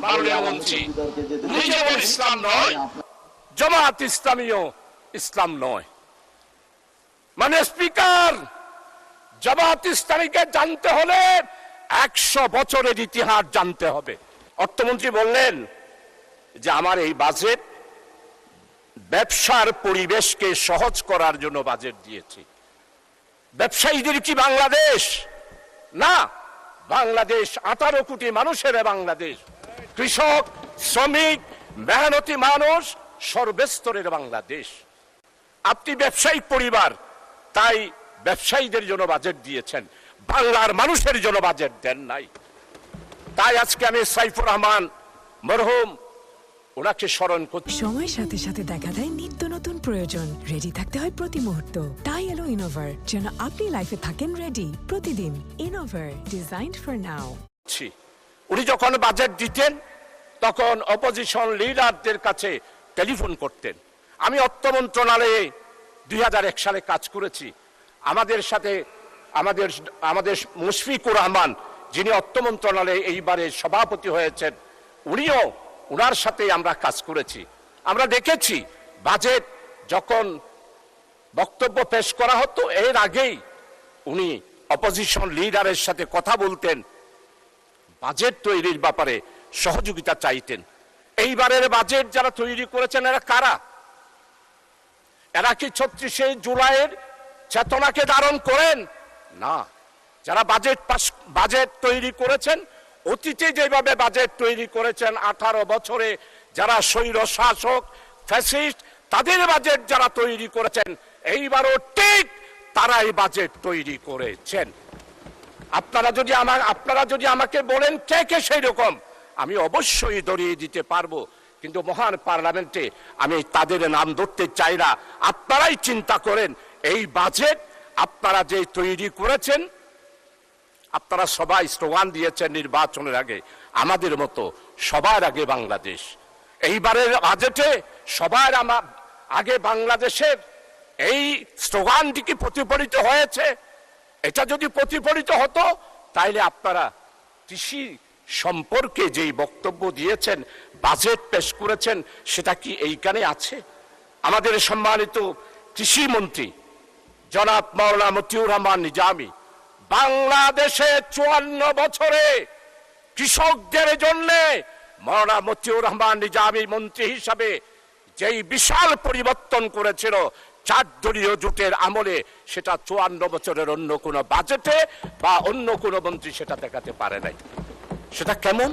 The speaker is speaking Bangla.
মাননীয় মন্ত্রী, উনি যেমন ইসলাম নয়, জামাত ইসলামীও ইসলাম নয়। মানে স্পিকার, জামাত ইসলামীকে জানতে হলে 100 বছরের ইতিহাস জানতে হবে। অর্থমন্ত্রী বললেন যে আমার এই বাজেট ব্যবসার পরিবেশকে সহজ করার জন্য বাজেট দিয়েছি। ব্যবসায়ীদের কি বাংলাদেশ না? বাংলাদেশ 18 কোটি মানুষের বাংলাদেশ। কৃষক, শ্রমিক, মেহনতি মানুষ, সর্বস্তরের বাংলাদেশ। আপনি ব্যবসায়িক পরিবার, তাই ব্যবসায়ীদের জন্য বাজেট দিয়েছেন, বাংলার মানুষের জন্য বাজেট দেন নাই। তাই আজকে আমি সাইফুর রহমান মরহুম ওনাকে স্মরণ করছি। সময়ের সাথে সাথে দেখা দেয় নিত্য নতুন প্রয়োজন। রেডি থাকতে হয় প্রতি মুহূর্ত। তাই এলো ইনোভার, যেন আপনি লাইফে থাকেন রেডি প্রতিদিন। Innova, designed for now. উনি যখন বাজেট দিতেন তখন অপোজিশন লিডারদের কাছে টেলিফোন করতেন। আমি অর্থ মন্ত্রণালয়ে 2001 সালে কাজ করেছি। আমাদের সাথে আমাদের মুশফিকুর রহমান, যিনি অর্থ মন্ত্রণালয়ে এইবারে সভাপতি হয়েছেন, উনার সাথে আমরা কাজ করেছি। আমরা দেখেছি বাজেট যখন বক্তব্য পেশ করা হতো, এর আগেই উনি অপোজিশন লিডারের সাথে কথা বলতেন, বাজেট তৈরির ব্যাপারে সহযোগিতা চাইতেন। এইবারের বাজেট যারা তৈরি করেছেন এরা কারা? এরা কি 36শে জুলাইয়ের চেতনাকে ধারণ করেন? না। যারা বাজেট তৈরি করেছেন, অতীতে যেভাবে বাজেট তৈরি করেছেন 18 বছরে যারা স্বৈর শাসক ফ্যাসিস্ট, তাদের বাজেট যারা তৈরি করেছেন, এইবারও ঠিক তারাই বাজেট তৈরি করেছেন। আপনারা যদি আমাকে বলেন কে কে সেই রকম, আমি অবশ্যই ধরিয়ে দিতে পারবো, কিন্তু মহান পার্লামেন্টে আমি তাদের নাম ধরতে চাই না। আপনারাই চিন্তা করেন, এই বাজেট আপনারা যে তৈরি করেছেন, আপনারা সবাই স্লোগান দিয়েছেন নির্বাচনের আগে, আমাদের মতো সবার আগে বাংলাদেশ। এইবারের বাজেটে সবার আগে বাংলাদেশের এই স্লোগানটি কি প্রতিফলিত হয়েছে? এটা যদি প্রতিফলিত হতো তাইলে আপনারা কৃষি সম্পর্কে যেই বক্তব্য দিয়েছেন, বাজেট পেশ করেছেন, সেটা কি এইখানে আছে? আমাদের সম্মানিত কৃষি মন্ত্রী জনাব মাওলানা মতিউর রহমান নিজামী বাংলাদেশে 54 বছরে কৃষকদের জন্য মাওলানা মতিউর রহমান নিজামী মন্ত্রী হিসাবে যেই বিশাল পরিবর্তন করেছিল 4 দলীয় জোটের আমলে, সেটা 54 বছরের অন্য কোনো বাজেটে বা অন্য কোনো মন্ত্রী সেটা দেখাতে পারে নাই। সেটা কেমন?